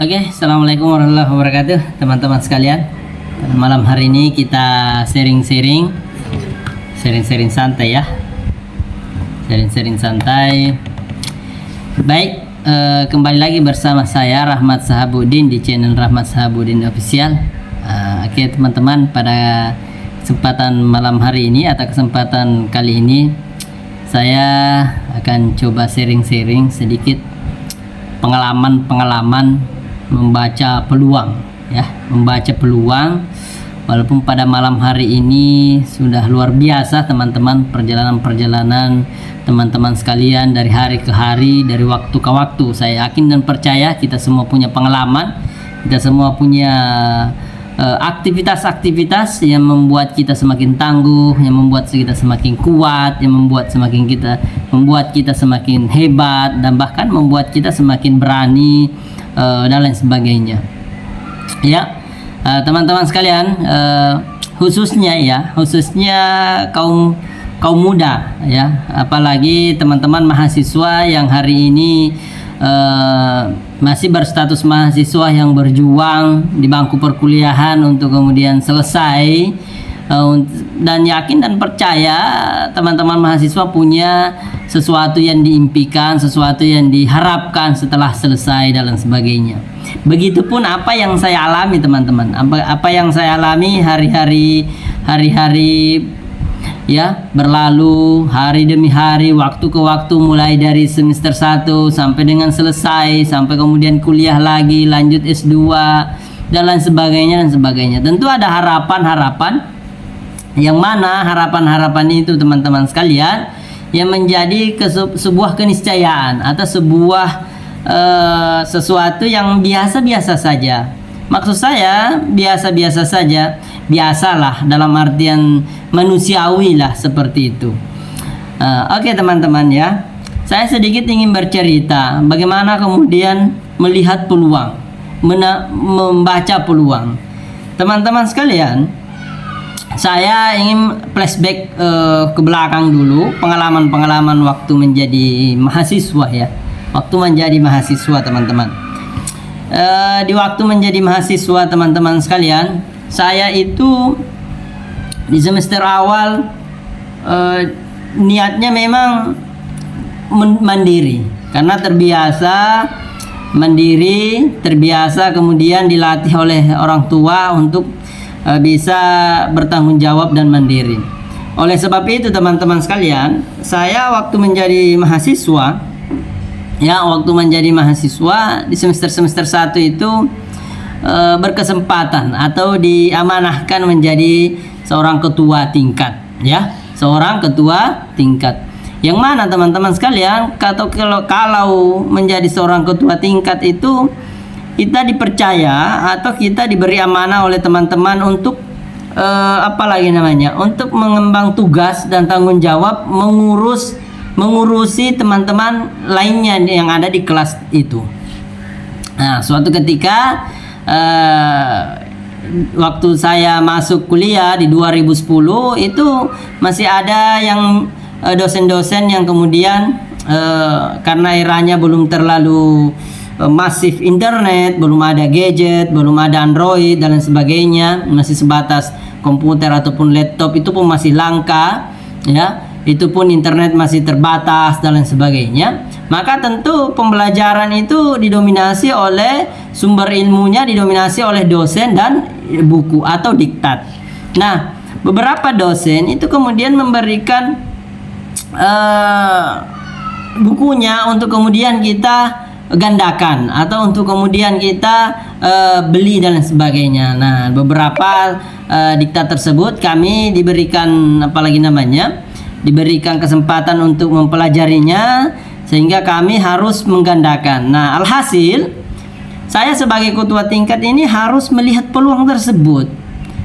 Oke, assalamualaikum warahmatullahi wabarakatuh, teman-teman sekalian. Malam hari ini kita sharing-sharing santai ya, sharing-sharing santai. Baik, kembali lagi bersama saya Rahmat Sahabudin di channel Rahmat Sahabudin Official. Oke teman-teman, pada kesempatan malam hari ini atau kesempatan kali ini saya akan coba sharing-sharing sedikit pengalaman membaca peluang ya, membaca peluang. Walaupun pada malam hari ini sudah luar biasa teman-teman, perjalanan teman-teman sekalian dari hari ke hari, dari waktu ke waktu. Saya yakin dan percaya kita semua punya pengalaman, kita semua punya aktivitas-aktivitas yang membuat kita semakin tangguh, yang membuat kita semakin kuat, yang membuat kita semakin hebat, dan bahkan membuat kita semakin berani dan lain sebagainya. Ya, teman-teman sekalian, khususnya kaum muda ya, apalagi teman-teman mahasiswa yang hari ini masih berstatus mahasiswa yang berjuang di bangku perkuliahan untuk kemudian selesai, dan yakin dan percaya teman-teman mahasiswa punya sesuatu yang diimpikan, sesuatu yang diharapkan setelah selesai dan sebagainya. Begitupun apa yang saya alami teman-teman, apa yang saya alami hari-hari ya berlalu, hari demi hari, waktu ke waktu, mulai dari semester 1 sampai dengan selesai, sampai kemudian kuliah lagi, lanjut S2 dan lain sebagainya. Tentu ada harapan-harapan, yang mana harapan-harapan itu teman-teman sekalian yang menjadi sebuah keniscayaan atau sebuah sesuatu yang biasa-biasa saja. Maksud saya biasa-biasa saja, biasalah dalam artian manusiawi lah, seperti itu. Oke teman-teman ya, saya sedikit ingin bercerita bagaimana kemudian melihat peluang, membaca peluang. Teman-teman sekalian, saya ingin flashback ke belakang dulu, pengalaman waktu menjadi mahasiswa ya, waktu menjadi mahasiswa teman-teman. Di waktu menjadi mahasiswa teman-teman sekalian, saya itu di semester awal niatnya memang mandiri, karena terbiasa mandiri, terbiasa kemudian dilatih oleh orang tua untuk bisa bertanggung jawab dan mandiri. Oleh sebab itu teman-teman sekalian, saya waktu menjadi mahasiswa di semester 1 itu berkesempatan atau diamanahkan menjadi seorang ketua tingkat ya, yang mana teman-teman sekalian, kalau menjadi seorang ketua tingkat itu kita dipercaya atau kita diberi amanah oleh teman-teman untuk untuk mengembang tugas dan tanggung jawab mengurusi teman-teman lainnya yang ada di kelas itu. Nah, suatu ketika waktu saya masuk kuliah di 2010 itu masih ada yang dosen-dosen yang kemudian karena eranya belum terlalu masif internet, belum ada gadget, belum ada Android dan lain sebagainya, masih sebatas komputer ataupun laptop, itu pun masih langka ya, itu pun internet masih terbatas dan lain sebagainya. Maka tentu pembelajaran itu didominasi oleh sumber ilmunya, didominasi oleh dosen dan buku atau diktat. Nah, beberapa dosen itu kemudian memberikan bukunya untuk kemudian kita gandakan atau untuk kemudian kita beli dan lain sebagainya. Nah, beberapa diktat tersebut kami diberikan diberikan kesempatan untuk mempelajarinya, sehingga kami harus menggandakan. Nah, alhasil saya sebagai ketua tingkat ini harus melihat peluang tersebut,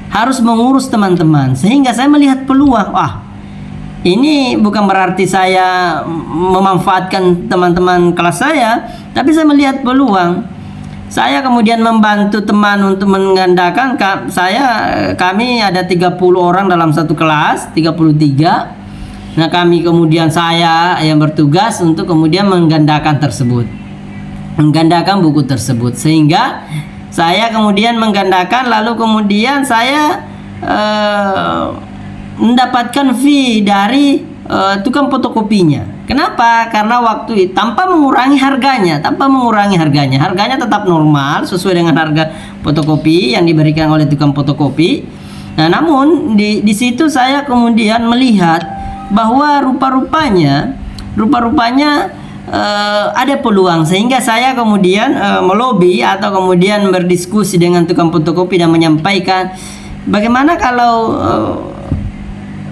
harus mengurus teman-teman, sehingga saya melihat peluang. Ini bukan berarti saya memanfaatkan teman-teman kelas saya, tapi saya melihat peluang. Saya kemudian membantu teman untuk menggandakan. Kami ada 30 orang dalam satu kelas, 33. Nah, saya yang bertugas untuk kemudian menggandakan tersebut. menggandakan buku tersebut, sehingga saya kemudian menggandakan, lalu kemudian saya mendapatkan fee dari tukang fotokopinya. Kenapa? Karena waktu itu tanpa mengurangi harganya, harganya tetap normal sesuai dengan harga fotokopi yang diberikan oleh tukang fotokopi. Nah, namun di situ saya kemudian melihat bahwa rupa-rupanya ada peluang, sehingga saya kemudian melobi atau kemudian berdiskusi dengan tukang fotokopi dan menyampaikan bagaimana kalau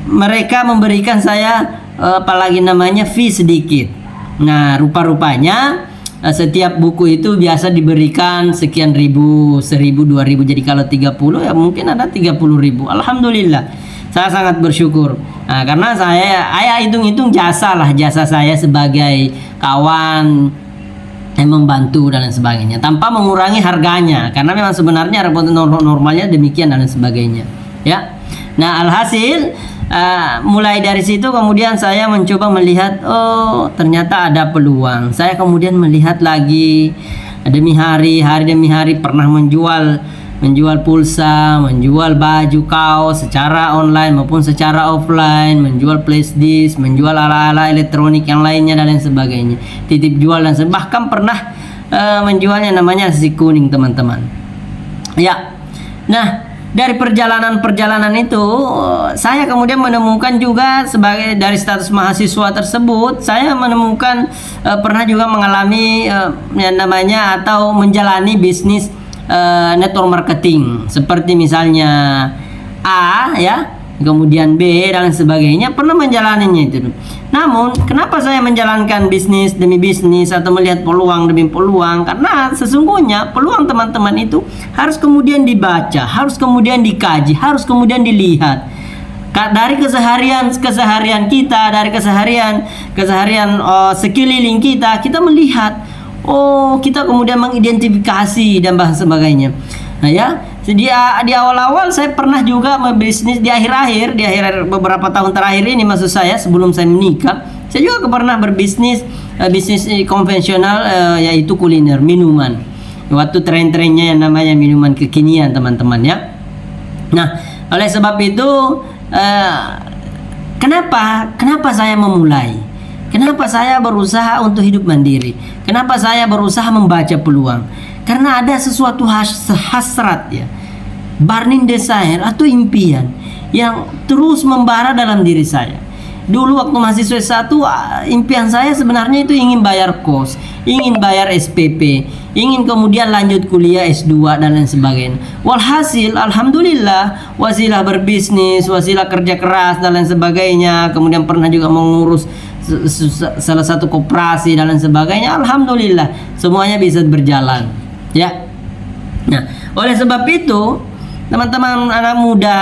mereka memberikan saya apalagi namanya fee sedikit. Nah, rupa-rupanya setiap buku itu biasa diberikan sekian ribu, 1.000, 2.000. Jadi kalau 30 ya mungkin ada 30.000. Alhamdulillah, saya sangat bersyukur. Nah, karena saya hitung-hitung jasa saya sebagai kawan yang membantu dan lain sebagainya, tanpa mengurangi harganya, karena memang sebenarnya rapot normalnya demikian dan lain sebagainya, ya. Nah, alhasil mulai dari situ kemudian saya mencoba melihat, oh ternyata ada peluang. Saya kemudian melihat lagi demi hari demi hari, pernah menjual pulsa, menjual baju kaos secara online maupun secara offline, menjual flash disk, menjual ala-ala elektronik yang lainnya dan lain sebagainya, titip jual dan bahkan pernah menjualnya namanya nasi kuning, teman-teman, ya. Nah, dari perjalanan itu saya kemudian menemukan juga, sebagai dari status mahasiswa tersebut, saya menemukan pernah juga mengalami yang namanya atau menjalani bisnis network marketing, seperti misalnya A, ya, kemudian B dan sebagainya, pernah menjalaninya itu. Namun kenapa saya menjalankan bisnis demi bisnis atau melihat peluang demi peluang? Karena sesungguhnya peluang, teman-teman, itu harus kemudian dibaca, harus kemudian dikaji, harus kemudian dilihat dari keseharian kita, dari keseharian sekeliling kita melihat, oh kita kemudian mengidentifikasi dan bahas sebagainya. Nah, ya, di awal-awal saya pernah juga berbisnis, di akhir beberapa tahun terakhir ini, maksud saya sebelum saya menikah, saya juga pernah berbisnis bisnis konvensional, yaitu kuliner, minuman. Waktu tren-trennya yang namanya minuman kekinian, teman-teman, ya. Nah, oleh sebab itu kenapa saya memulai? Kenapa saya berusaha untuk hidup mandiri? Kenapa saya berusaha membaca peluang? Karena ada sesuatu hasrat, ya, burning desire atau impian yang terus membara dalam diri saya. Dulu waktu mahasiswa S1, impian saya sebenarnya itu ingin bayar kos, ingin bayar SPP, ingin kemudian lanjut kuliah S2 dan lain sebagainya. Walhasil, alhamdulillah, wasilah berbisnis, wasilah kerja keras dan lain sebagainya, kemudian pernah juga mengurus salah satu koperasi dan lain sebagainya. Alhamdulillah, semuanya bisa berjalan, ya. Nah, oleh sebab itu, teman-teman anak muda,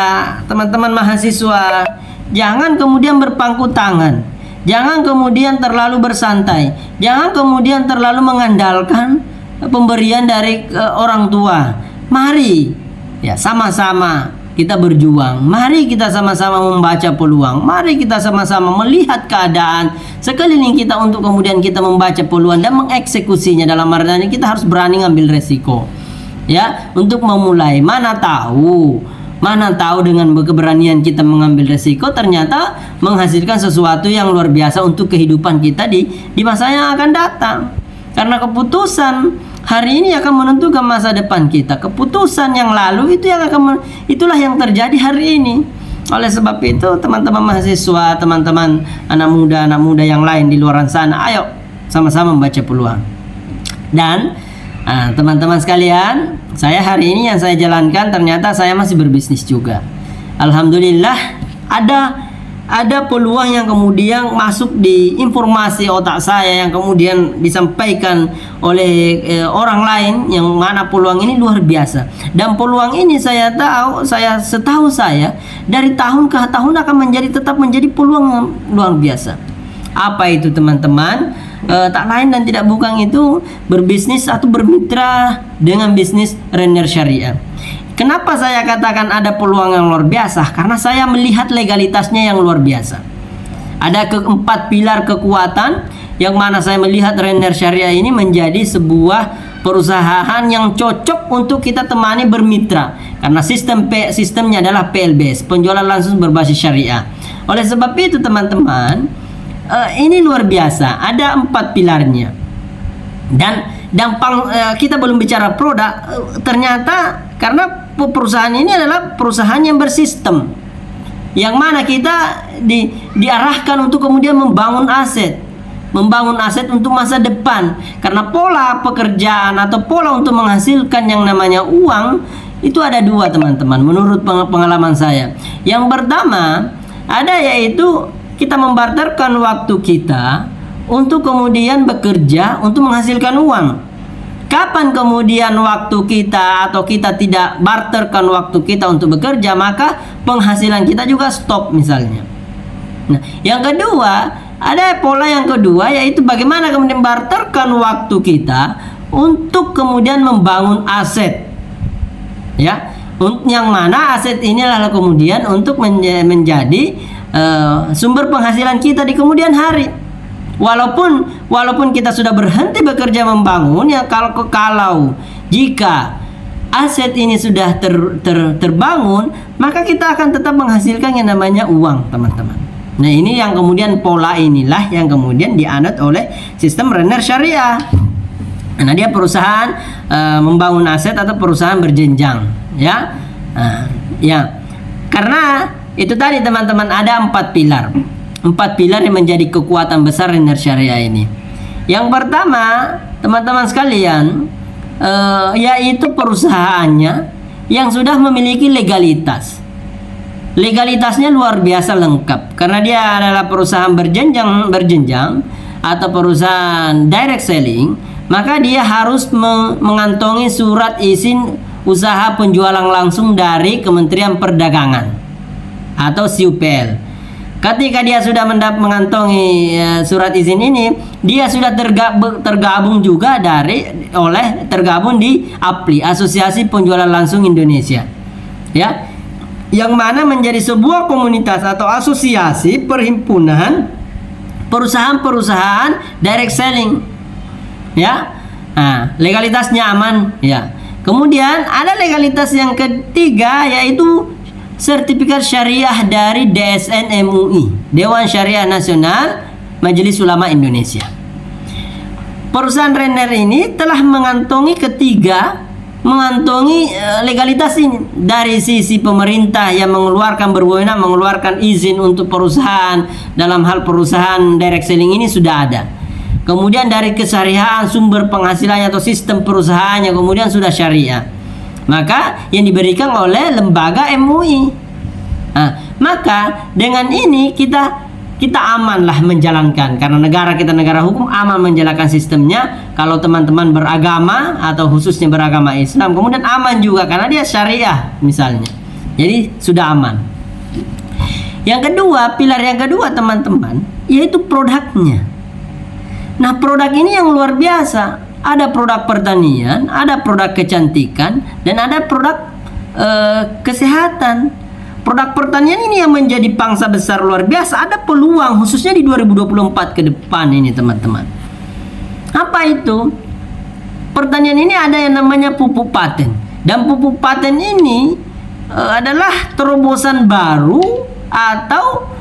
teman-teman mahasiswa, jangan kemudian berpangku tangan, jangan kemudian terlalu bersantai, jangan kemudian terlalu mengandalkan pemberian dari orang tua. Mari, ya, sama-sama kita berjuang. Mari kita sama-sama membaca peluang. Mari kita sama-sama melihat keadaan sekeliling kita untuk kemudian kita membaca peluang dan mengeksekusinya. Dalam artian kita harus berani ngambil resiko, ya, untuk memulai. Mana tahu dengan keberanian kita mengambil resiko ternyata menghasilkan sesuatu yang luar biasa untuk kehidupan kita di masa yang akan datang. Karena keputusan hari ini akan menentukan masa depan kita. Keputusan yang lalu itulah yang terjadi hari ini. Oleh sebab itu, teman-teman mahasiswa, teman-teman anak muda yang lain di luar sana, ayo sama-sama membaca peluang. Dan teman-teman sekalian, saya hari ini yang saya jalankan ternyata saya masih berbisnis juga. Alhamdulillah, ada peluang yang kemudian masuk di informasi otak saya yang kemudian disampaikan oleh orang lain, yang mana peluang ini luar biasa. Dan peluang ini setahu saya dari tahun ke tahun akan tetap menjadi peluang yang luar biasa. Apa itu, teman-teman? Tak lain dan tidak bukan itu berbisnis atau bermitra dengan bisnis Rainier Syariah. Kenapa saya katakan ada peluang yang luar biasa? Karena saya melihat legalitasnya yang luar biasa. Ada keempat pilar kekuatan yang mana saya melihat Renner Syariah ini menjadi sebuah perusahaan yang cocok untuk kita temani bermitra, karena sistemnya adalah PLBS, penjualan langsung berbasis syariah. Oleh sebab itu teman-teman, ini luar biasa, ada 4 pilarnya. Dan kita belum bicara produk, ternyata karena perusahaan ini adalah perusahaan yang bersistem, yang mana kita diarahkan untuk kemudian membangun aset untuk masa depan. Karena pola pekerjaan atau pola untuk menghasilkan yang namanya uang itu ada 2 teman-teman, menurut pengalaman saya. Yang pertama ada yaitu kita membarterkan waktu kita untuk kemudian bekerja untuk menghasilkan uang. Kapan kemudian waktu kita atau kita tidak barterkan waktu kita untuk bekerja, maka penghasilan kita juga stop misalnya. Nah, yang kedua, ada pola yang kedua yaitu bagaimana kemudian barterkan waktu kita untuk kemudian membangun aset. Ya, yang mana aset ini adalah kemudian untuk menjadi sumber penghasilan kita di kemudian hari. Walaupun kita sudah berhenti bekerja membangun, ya kalau jika aset ini sudah terbangun, maka kita akan tetap menghasilkan yang namanya uang, teman-teman. Nah, ini yang kemudian pola inilah yang kemudian dianut oleh sistem Renner Syariah. Nah, dia perusahaan membangun aset atau perusahaan berjenjang, ya. Ya. Karena itu tadi teman-teman, ada 4 pilar. 4 pilar yang menjadi kekuatan besar Renner Syariah ini. Yang pertama, teman-teman sekalian, yaitu perusahaannya yang sudah memiliki legalitas. Legalitasnya luar biasa lengkap, karena dia adalah perusahaan berjenjang atau perusahaan direct selling, maka dia harus mengantongi surat izin usaha penjualan langsung dari Kementerian Perdagangan atau SIUPL. Ketika dia sudah mengantongi surat izin ini, dia sudah tergabung juga tergabung di APLI, Asosiasi Penjualan Langsung Indonesia. Ya. Yang mana menjadi sebuah komunitas atau asosiasi perhimpunan perusahaan-perusahaan direct selling. Ya. Nah, legalitasnya aman, ya. Kemudian ada legalitas yang ketiga yaitu sertifikat syariah dari DSN MUI, Dewan Syariah Nasional Majelis Ulama Indonesia. Perusahaan Renner ini telah mengantongi legalitas ini dari sisi pemerintah yang berwenang mengeluarkan izin untuk perusahaan dalam hal perusahaan direct selling ini sudah ada. Kemudian dari kesyariahan sumber penghasilannya atau sistem perusahaannya kemudian sudah syariah. Maka yang diberikan oleh lembaga MUI. Nah, maka dengan ini kita amanlah menjalankan, karena negara kita negara hukum, aman menjalankan sistemnya. Kalau teman-teman beragama atau khususnya beragama Islam, kemudian aman juga karena dia syariah misalnya. Jadi sudah aman. Yang kedua, pilar yang kedua teman-teman, yaitu produknya. Nah, produk ini yang luar biasa. Ada produk pertanian, ada produk kecantikan, dan ada produk kesehatan. Produk pertanian ini yang menjadi pangsa besar luar biasa. Ada peluang khususnya di 2024 ke depan ini teman-teman. Apa itu? Pertanian ini ada yang namanya pupuk paten. Dan pupuk paten ini adalah terobosan baru atau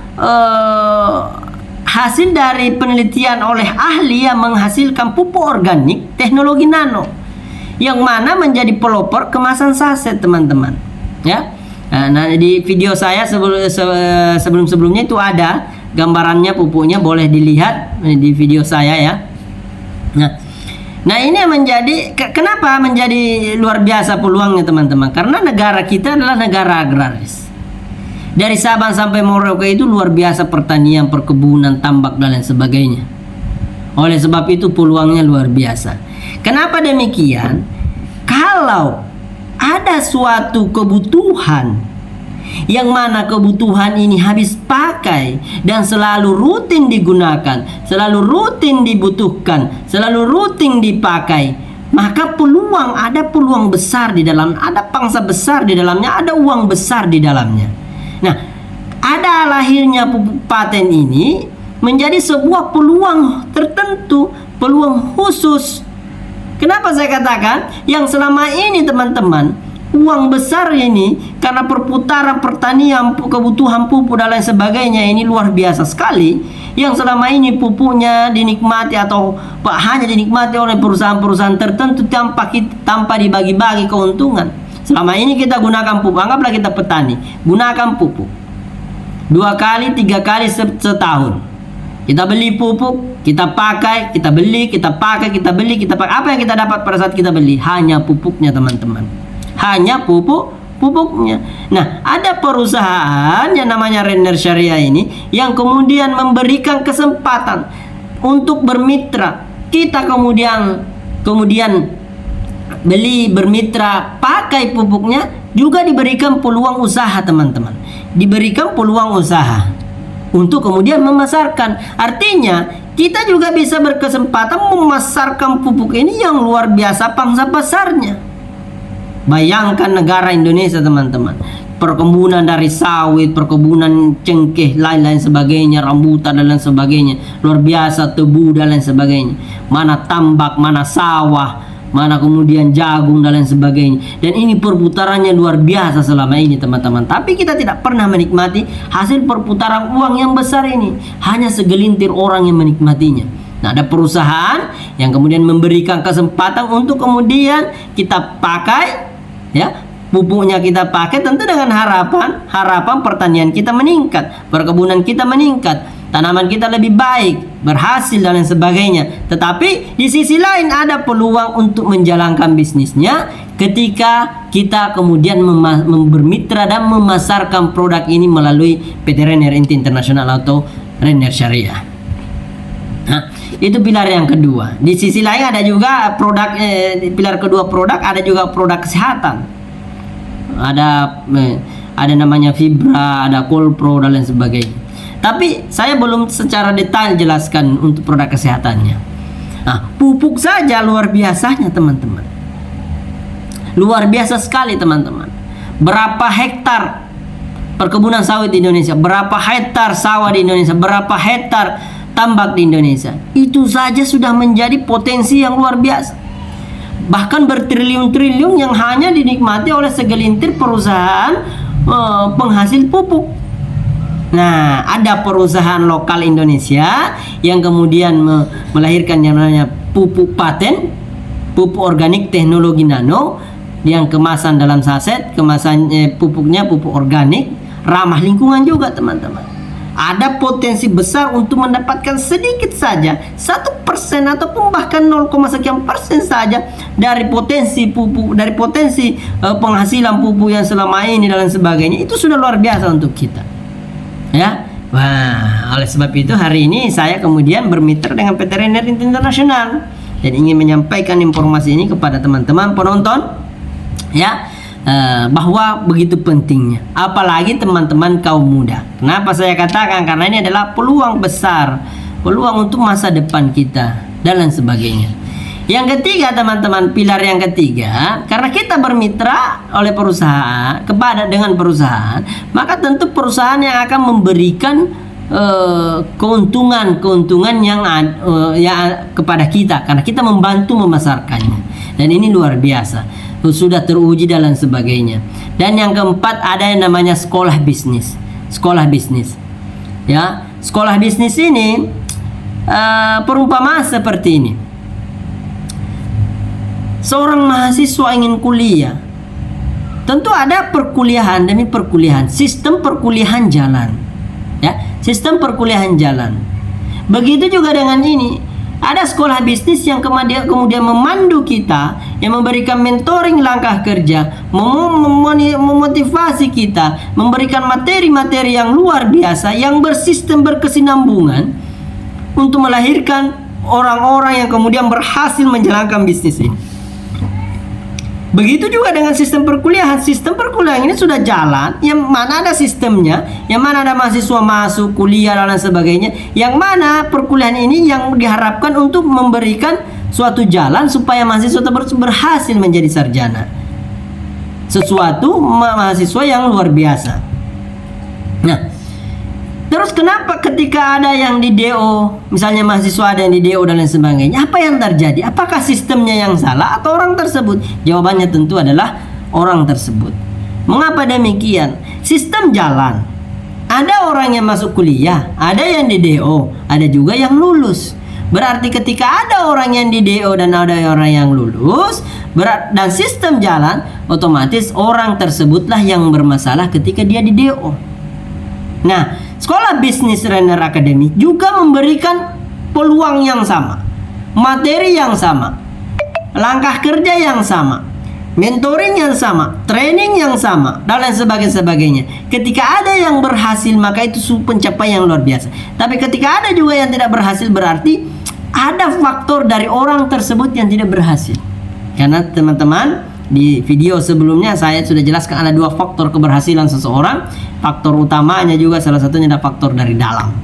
hasil dari penelitian oleh ahli yang menghasilkan pupuk organik teknologi nano, yang mana menjadi pelopor kemasan saset teman-teman. Ya. Nah, di video saya sebelum-sebelumnya itu ada gambarannya pupuknya, boleh dilihat di video saya ya. Nah ini yang menjadi kenapa menjadi luar biasa peluangnya teman-teman, karena negara kita adalah negara agraris. Dari Sabang sampai Merauke itu luar biasa pertanian, perkebunan, tambak dan lain sebagainya. Oleh sebab itu peluangnya luar biasa. Kenapa demikian? Kalau ada suatu kebutuhan yang mana kebutuhan ini habis pakai dan selalu rutin digunakan, selalu rutin dibutuhkan, selalu rutin dipakai, maka ada peluang besar di dalam, ada pangsa besar di dalamnya, ada uang besar di dalamnya. Nah, ada lahirnya pupuk paten ini menjadi sebuah peluang tertentu, peluang khusus. Kenapa saya katakan yang selama ini teman-teman, uang besar ini karena perputaran pertanian, kebutuhan pupuk dan lain sebagainya ini luar biasa sekali. Yang selama ini pupuknya dinikmati atau hanya dinikmati oleh perusahaan-perusahaan tertentu tanpa dibagi-bagi keuntungan. Selama ini kita gunakan pupuk, anggaplah kita petani, gunakan pupuk 2 kali 3 kali setahun. Kita beli pupuk, kita pakai, kita beli, kita pakai, kita beli, kita pakai. Apa yang kita dapat pada saat kita beli? Hanya pupuknya teman-teman. Hanya pupuknya. Nah, ada perusahaan yang namanya Renner Syariah ini yang kemudian memberikan kesempatan untuk bermitra. Kita kemudian beli, bermitra, pakai pupuknya, juga diberikan peluang usaha teman-teman. Diberikan peluang usaha untuk kemudian memasarkan. Artinya kita juga bisa berkesempatan memasarkan pupuk ini yang luar biasa pangsa pasarnya. Bayangkan negara Indonesia teman-teman, perkebunan dari sawit, perkebunan cengkeh, lain-lain sebagainya, rambutan dan lain sebagainya, luar biasa, tebu dan lain sebagainya, mana tambak, mana sawah, mana kemudian jagung dan lain sebagainya. Dan ini perputarannya luar biasa selama ini teman-teman. Tapi kita tidak pernah menikmati hasil perputaran uang yang besar ini. Hanya segelintir orang yang menikmatinya. Nah, ada perusahaan yang kemudian memberikan kesempatan untuk kemudian kita pakai, ya, pupuknya kita pakai, tentu dengan harapan pertanian kita meningkat, perkebunan kita meningkat, tanaman kita lebih baik, berhasil dan lain sebagainya. Tetapi di sisi lain ada peluang untuk menjalankan bisnisnya ketika kita kemudian bermitra dan memasarkan produk ini melalui PT Renner Inti Internasional atau Renner Syariah. Nah, itu pilar yang kedua. Di sisi lain ada juga produk, pilar kedua produk, ada juga produk kesehatan. Ada namanya Fibra, ada Colpro dan lain sebagainya. Tapi saya belum secara detail jelaskan untuk produk kesehatannya. Nah, pupuk saja luar biasanya teman-teman. Luar biasa sekali teman-teman. Berapa hektar perkebunan sawit di Indonesia, berapa hektar sawah di Indonesia, berapa hektar tambak di Indonesia. Itu saja sudah menjadi potensi yang luar biasa. Bahkan bertriliun-triliun yang hanya dinikmati oleh segelintir perusahaan penghasil pupuk. Nah, ada perusahaan lokal Indonesia yang kemudian melahirkan yang namanya pupuk paten, pupuk organik teknologi nano, yang kemasan dalam saset, pupuknya pupuk organik, ramah lingkungan juga teman-teman. Ada potensi besar untuk mendapatkan sedikit saja 1% ataupun bahkan 0, sekian persen saja dari potensi pupuk, dari potensi penghasilan pupuk yang selama ini dan sebagainya. Itu sudah luar biasa untuk kita, ya. Wah, oleh sebab itu hari ini saya kemudian bermitra dengan PT Renner Internasional dan ingin menyampaikan informasi ini kepada teman-teman penonton, ya. Bahwa begitu pentingnya, apalagi teman-teman kaum muda. Kenapa saya katakan? Karena ini adalah peluang besar, peluang untuk masa depan kita dan lain sebagainya. Yang ketiga teman-teman, pilar yang ketiga, karena kita bermitra oleh perusahaan dengan perusahaan, maka tentu perusahaan yang akan memberikan keuntungan yang kepada kita karena kita membantu memasarkannya. Dan ini luar biasa, sudah teruji dan lain sebagainya. Dan yang keempat ada yang namanya sekolah bisnis. Sekolah bisnis, ya. Sekolah bisnis ini perumpamaan seperti ini. Seorang mahasiswa ingin kuliah, tentu ada perkuliahan demi perkuliahan, sistem perkuliahan jalan, ya, sistem perkuliahan jalan. Begitu juga dengan ini. Ada sekolah bisnis yang kemudian memandu kita, yang memberikan mentoring langkah kerja, memotivasi kita, memberikan materi-materi yang luar biasa, yang bersistem berkesinambungan untuk melahirkan orang-orang yang kemudian berhasil menjalankan bisnis ini. Begitu juga dengan sistem perkuliahan. Sistem perkuliahan ini sudah jalan, yang mana ada sistemnya, yang mana ada mahasiswa masuk kuliah dan lain sebagainya, yang mana perkuliahan ini yang diharapkan untuk memberikan suatu jalan supaya mahasiswa berhasil menjadi sarjana, sesuatu mahasiswa yang luar biasa. Nah, Terus kenapa ketika ada yang di DO, misalnya mahasiswa ada yang di DO dan lain sebagainya, apa yang terjadi? Apakah sistemnya yang salah atau orang tersebut? Jawabannya tentu adalah orang tersebut. Mengapa demikian? Sistem jalan. Ada orang yang masuk kuliah, ada yang di DO, ada juga yang lulus. Berarti ketika ada orang yang di DO dan ada orang yang lulus, dan sistem jalan, otomatis orang tersebutlah yang bermasalah ketika dia di DO. Nah, Sekolah Bisnis Trainer Academy juga memberikan peluang yang sama, materi yang sama, langkah kerja yang sama, mentoring yang sama, training yang sama, dan lain sebagainya. Ketika ada yang berhasil, maka itu pencapaian yang luar biasa. Tapi ketika ada juga yang tidak berhasil, berarti ada faktor dari orang tersebut yang tidak berhasil. Karena teman-teman, di video sebelumnya saya sudah jelaskan ada 2 faktor keberhasilan seseorang. Faktor utamanya juga salah satunya ada faktor dari dalam.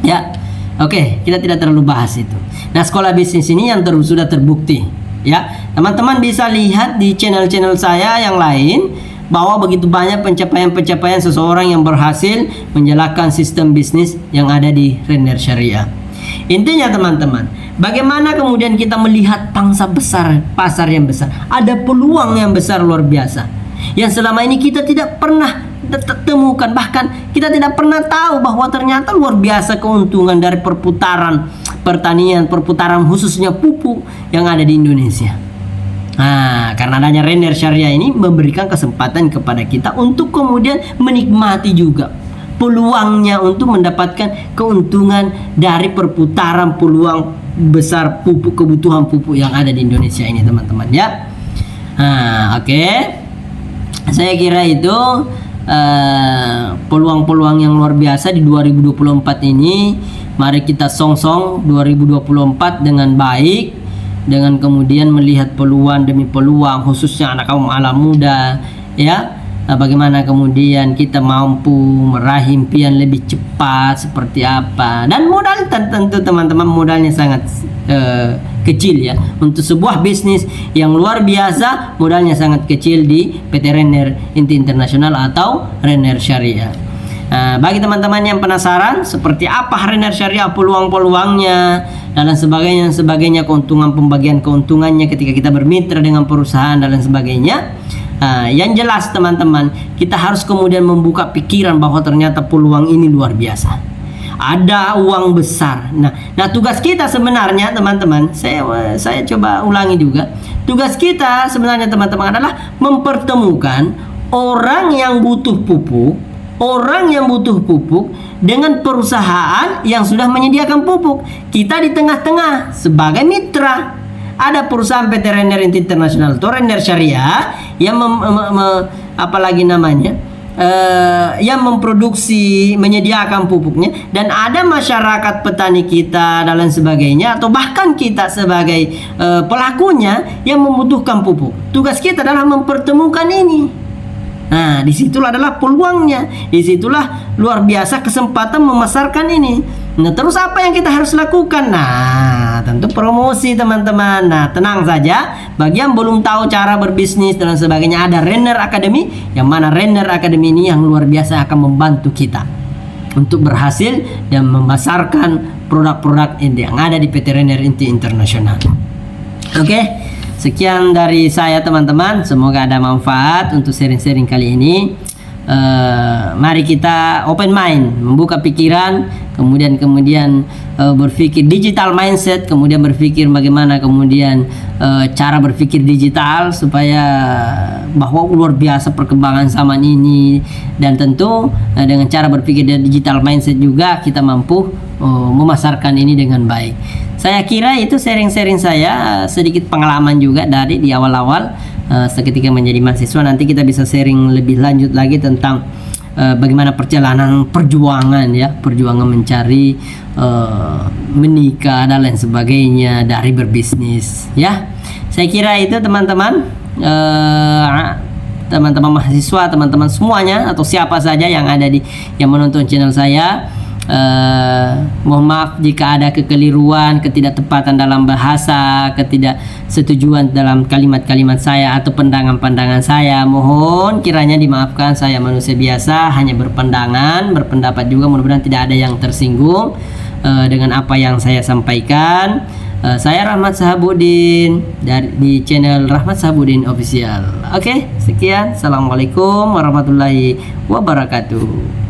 Ya, oke, kita tidak terlalu bahas itu. Nah, sekolah bisnis ini yang sudah terbukti. Ya, teman-teman bisa lihat di channel-channel saya yang lain bahwa begitu banyak pencapaian-pencapaian seseorang yang berhasil menjalankan sistem bisnis yang ada di Rainier Syariah. Intinya teman-teman, bagaimana kemudian kita melihat pangsa besar, pasar yang besar, ada peluang yang besar luar biasa yang selama ini kita tidak pernah temukan, bahkan kita tidak pernah tahu bahwa ternyata luar biasa keuntungan dari perputaran pertanian, perputaran khususnya pupuk yang ada di Indonesia. Nah, karena adanya Rainier Syariah ini memberikan kesempatan kepada kita untuk kemudian menikmati juga peluangnya untuk mendapatkan keuntungan dari perputaran peluang besar pupuk, kebutuhan pupuk yang ada di Indonesia ini teman-teman ya. Nah, oke. Saya kira itu peluang-peluang yang luar biasa di 2024 ini. Mari kita song-song 2024 dengan baik, dengan kemudian melihat peluang demi peluang khususnya anak kaum alam muda ya. Bagaimana kemudian kita mampu meraih impian lebih cepat seperti apa, dan modal tentu teman-teman modalnya sangat kecil ya. Untuk sebuah bisnis yang luar biasa modalnya sangat kecil di PT Rainier Inti Internasional atau Rainier Syariah. Bagi teman-teman yang penasaran seperti apa Rainier Syariah, peluang-peluangnya dan lain sebagainya, keuntungan pembagian keuntungannya ketika kita bermitra dengan perusahaan dan lain sebagainya. Yang jelas teman-teman, kita harus kemudian membuka pikiran bahwa ternyata peluang ini luar biasa. Ada uang besar. Nah tugas kita sebenarnya teman-teman, saya coba ulangi juga. Tugas kita sebenarnya teman-teman adalah mempertemukan orang yang butuh pupuk, dengan perusahaan yang sudah menyediakan pupuk. Kita di tengah-tengah sebagai mitra. Ada perusahaan PT Rainier Inti Internasional atau Rainier Syariah yang yang memproduksi, menyediakan pupuknya, dan ada masyarakat petani kita dan lain sebagainya, atau bahkan kita sebagai pelakunya yang membutuhkan pupuk. Tugas kita adalah mempertemukan ini. Nah, disitulah adalah peluangnya, disitulah luar biasa kesempatan memasarkan ini. Nah, terus apa yang kita harus lakukan? Nah, tentu promosi teman-teman. Nah, tenang saja, bagi yang belum tahu cara berbisnis dan sebagainya, ada Rainier Academy, yang mana Rainier Academy ini yang luar biasa akan membantu kita untuk berhasil dan memasarkan produk-produk yang ada di PT Rainier Inti Internasional. Oke. Sekian dari saya teman-teman, semoga ada manfaat untuk sharing-sharing kali ini. Mari kita open mind, membuka pikiran, kemudian berpikir digital mindset, kemudian berpikir bagaimana kemudian cara berpikir digital supaya bahwa luar biasa perkembangan zaman ini, dan tentu dengan cara berpikir digital mindset juga kita mampu memasarkan ini dengan baik. Saya kira itu sharing-sharing saya, sedikit pengalaman juga dari di awal-awal seketika menjadi mahasiswa. Nanti kita bisa sharing lebih lanjut lagi tentang bagaimana perjuangan mencari menikah dan lain sebagainya dari berbisnis ya. Saya kira itu teman-teman, teman-teman mahasiswa, teman-teman semuanya atau siapa saja yang ada yang menonton channel saya. Mohon maaf jika ada kekeliruan, ketidaktepatan dalam bahasa, ketidaksetujuan dalam kalimat-kalimat saya atau pandangan-pandangan saya. Mohon kiranya dimaafkan, saya manusia biasa, hanya berpandangan, berpendapat juga. Mudah-mudahan tidak ada yang tersinggung dengan apa yang saya sampaikan. Saya Rahmat Sahabudin di channel Rahmat Sahabudin Official. Oke, sekian. Assalamualaikum warahmatullahi wabarakatuh.